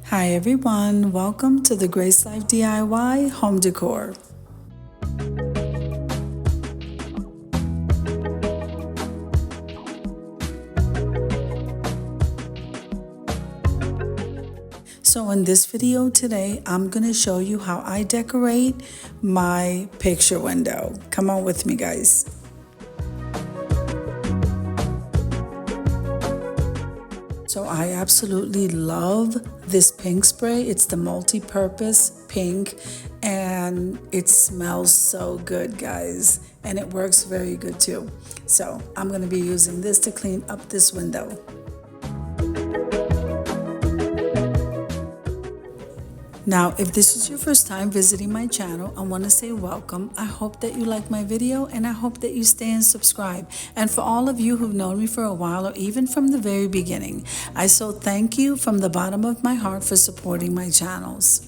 Hi everyone, welcome to the Grace Life DIY Home Decor. So in this video today, I'm going to show you how I decorate my picture window. Come on with me, guys. So I absolutely love this pink spray. It's the multi-purpose pink and it smells so good, guys. And it works very good too. So I'm going to be using this to clean up this window. Now, if this is your first time visiting my channel, I want to say welcome. I hope that you like my video and I hope that you stay and subscribe. And for all of you who've known me for a while or even from the very beginning, I so thank you from the bottom of my heart for supporting my channels.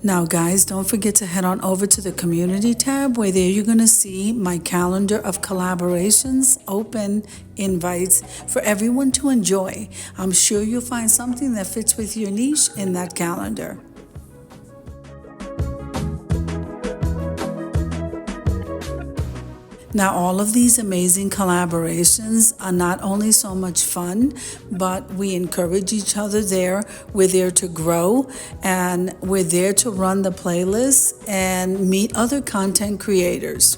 Now guys, don't forget to head on over to the community tab where there you're going to see my calendar of collaborations, open invites for everyone to enjoy. I'm sure you'll find something that fits with your niche in that calendar. Now, all of these amazing collaborations are not only so much fun, but we encourage each other there. We're there to grow and we're there to run the playlist and meet other content creators.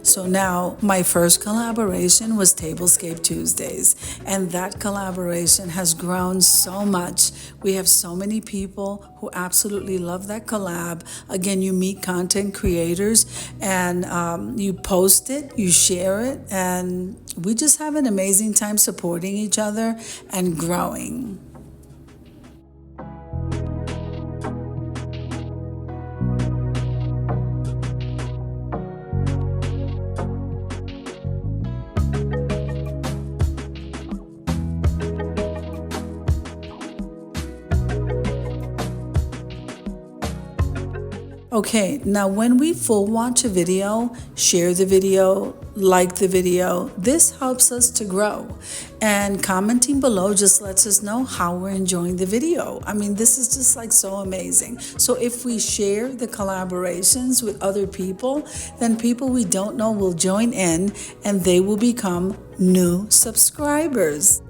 So now my first collaboration was Tablescape Tuesdays, and that collaboration has grown so much. We have so many people who absolutely love that collab. Again, you meet content creators and you post it, you share it, and we just have an amazing time supporting each other and growing. Okay, now when we full watch a video, share the video, like the video, this helps us to grow. And commenting below just lets us know how we're enjoying the video. I mean, this is just like so amazing. So if we share the collaborations with other people, then people we don't know will join in and they will become new subscribers.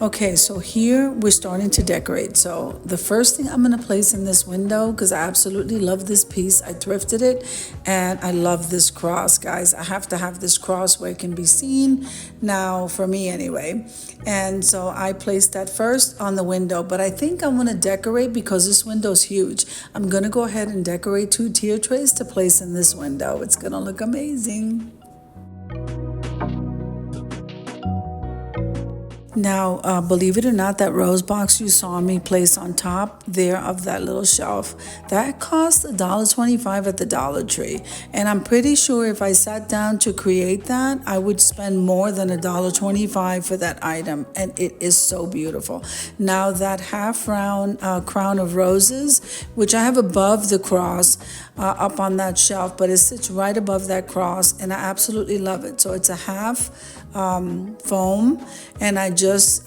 Okay, so here we're starting to decorate. So the first thing I'm going to place in this window, because I absolutely love this piece. I thrifted it and I love this cross, guys. I have to have this cross where it can be seen now, for me anyway. And so I placed that first on the window, but I think I want to decorate because this window is huge. I'm going to go ahead and decorate 2 tier trays to place in this window. It's going to look amazing. Now, believe it or not, that rose box you saw me place on top there of that little shelf, that cost $1.25 at the Dollar Tree. And I'm pretty sure if I sat down to create that, I would spend more than $1.25 for that item. And it is so beautiful. Now that half round crown of roses, which I have above the cross up on that shelf, but it sits right above that cross and I absolutely love it. So it's a half foam and I just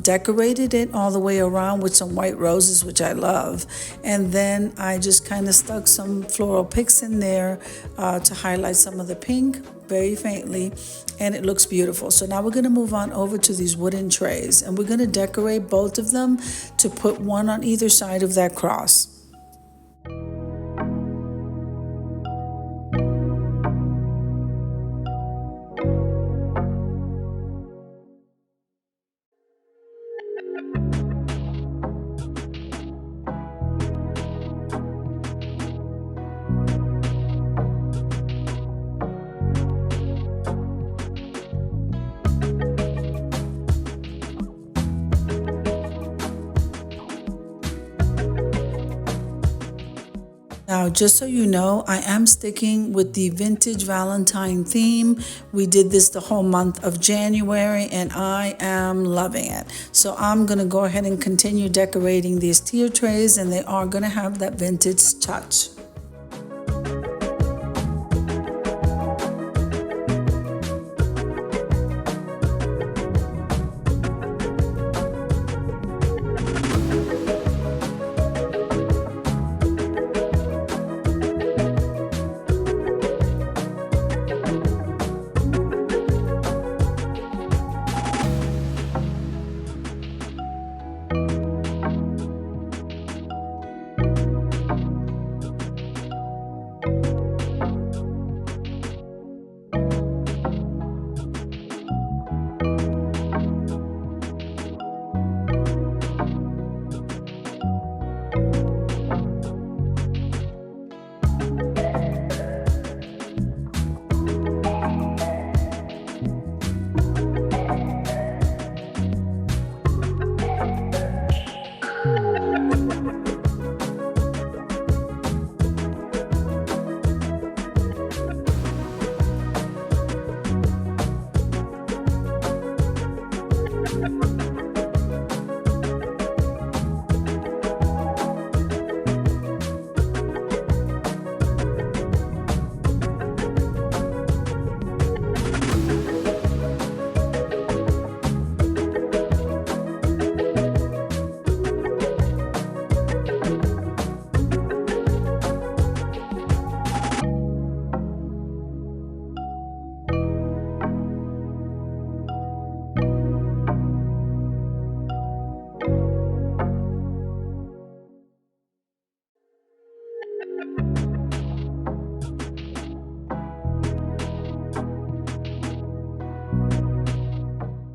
decorated it all the way around with some white roses, which I love, and then I just kind of stuck some floral picks in there to highlight some of the pink very faintly, and it looks beautiful. So now we're going to move on over to these wooden trays and we're going to decorate both of them to put one on either side of that cross. Now, just so you know, I am sticking with the vintage Valentine theme. We did this the whole month of January and I am loving it. So I'm going to go ahead and continue decorating these tier trays, and they are going to have that vintage touch.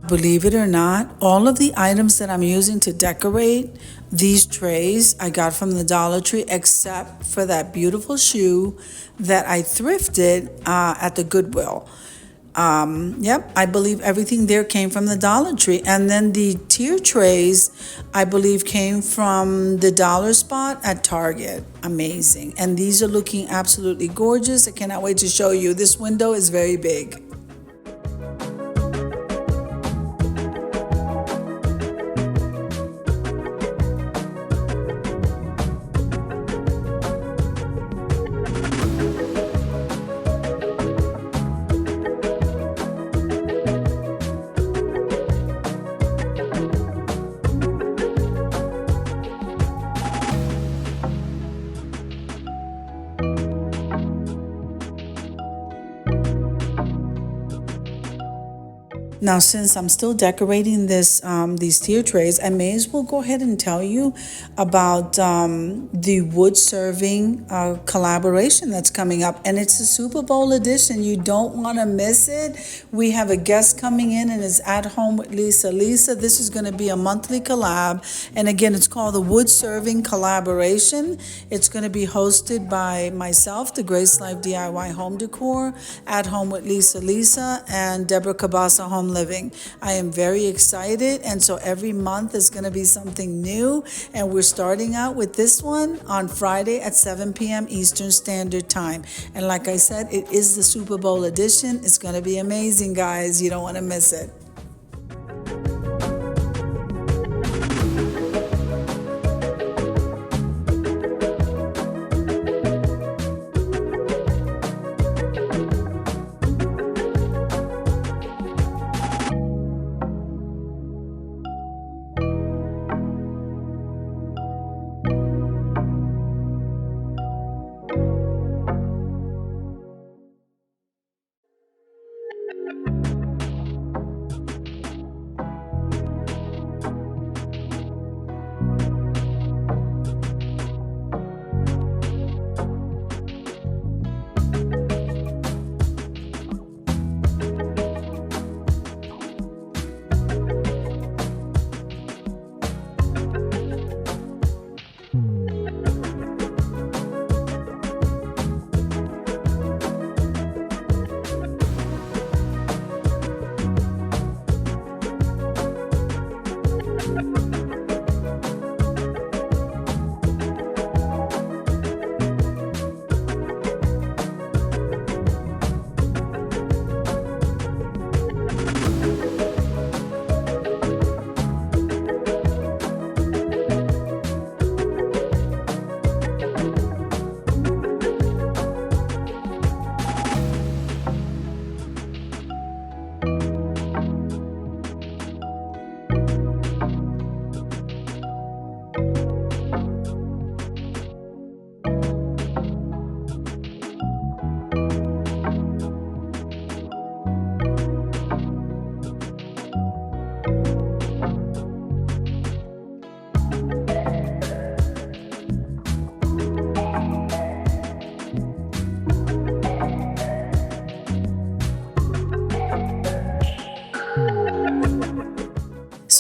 Believe it or not, all of the items that I'm using to decorate these trays I got from the Dollar Tree, except for that beautiful shoe that I thrifted at the Goodwill. Yep, I believe everything there came from the Dollar Tree. And then the tier trays, I believe, came from the Dollar Spot at Target. Amazing. And these are looking absolutely gorgeous. I cannot wait to show you. This window is very big. Now, since I'm still decorating these tier trays, I may as well go ahead and tell you about the wood serving collaboration that's coming up, and it's a Super Bowl edition. You don't want to miss it. We have a guest coming in, and it's At Home with Lisa. Lisa, this is going to be a monthly collab, and again, it's called the Wood Serving Collaboration. It's going to be hosted by myself, the Grace Life DIY Home Decor, At Home with Lisa, and Deborah Cabasa Home Living. I am very excited, and so every month is going to be something new, and we're starting out with this one on Friday at 7 p.m. Eastern Standard Time. And like I said, it is the Super Bowl edition. It's going to be amazing, guys. You don't want to miss it.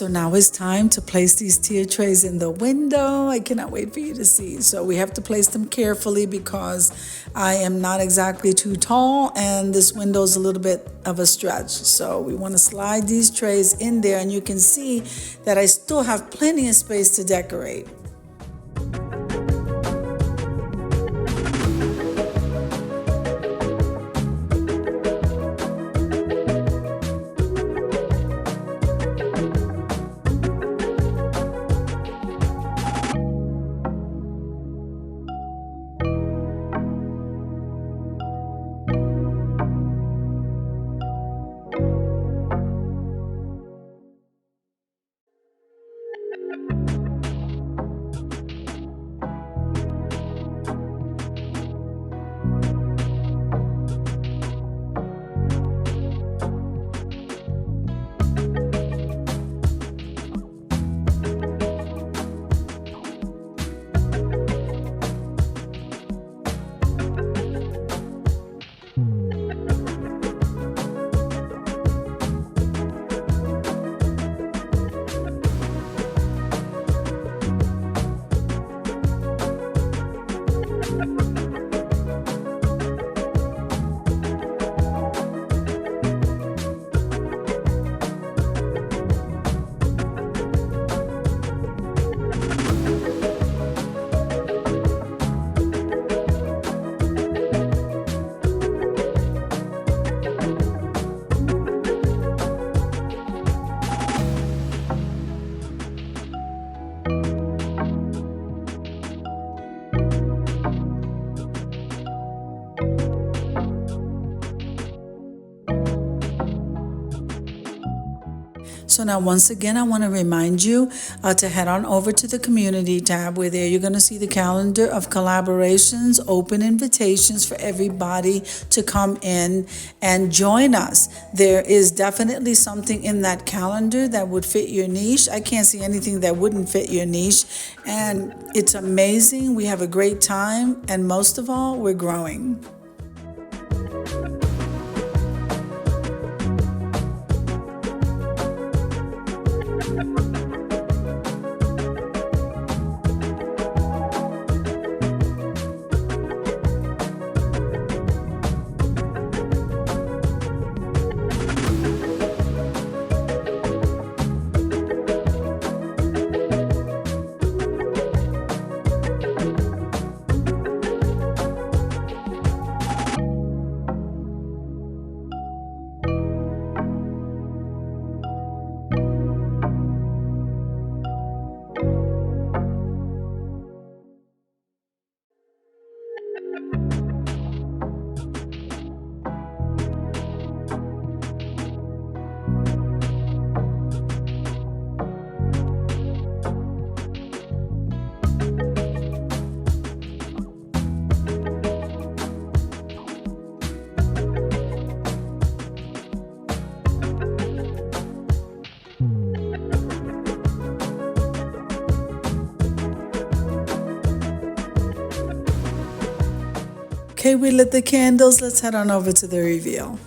So now it's time to place these tier trays in the window. I cannot wait for you to see. So we have to place them carefully because I am not exactly too tall and this window is a little bit of a stretch. So we want to slide these trays in there and you can see that I still have plenty of space to decorate. So now once again, I want to remind you to head on over to the community tab where there you're going to see the calendar of collaborations, open invitations for everybody to come in and join us. There is definitely something in that calendar that would fit your niche. I can't see anything that wouldn't fit your niche. And it's amazing. We have a great time. And most of all, we're growing. Okay, we lit the candles. Let's head on over to the reveal.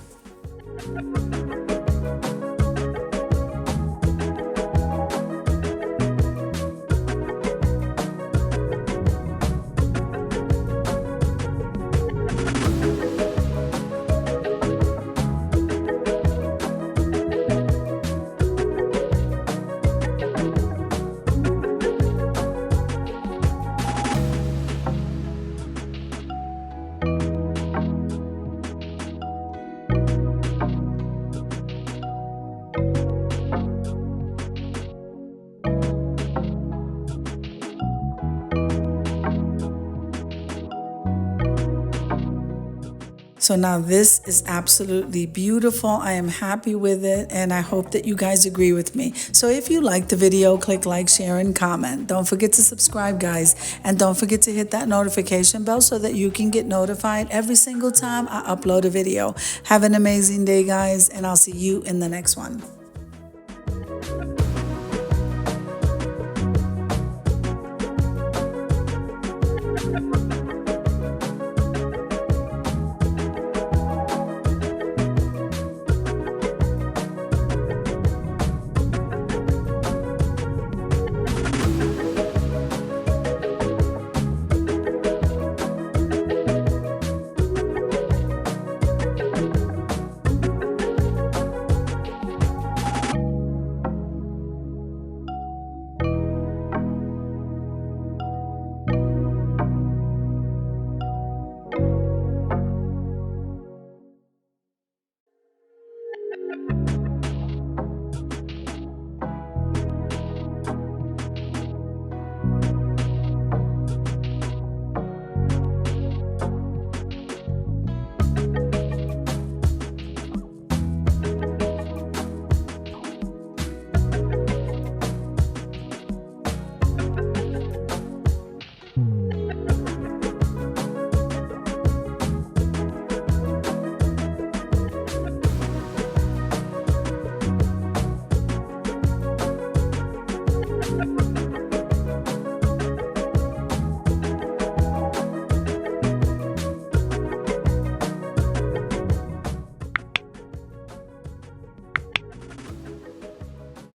So now this is absolutely beautiful. I am happy with it and I hope that you guys agree with me. So if you like the video, click like, share, and comment. Don't forget to subscribe, guys. And don't forget to hit that notification bell so that you can get notified every single time I upload a video. Have an amazing day, guys, and I'll see you in the next one.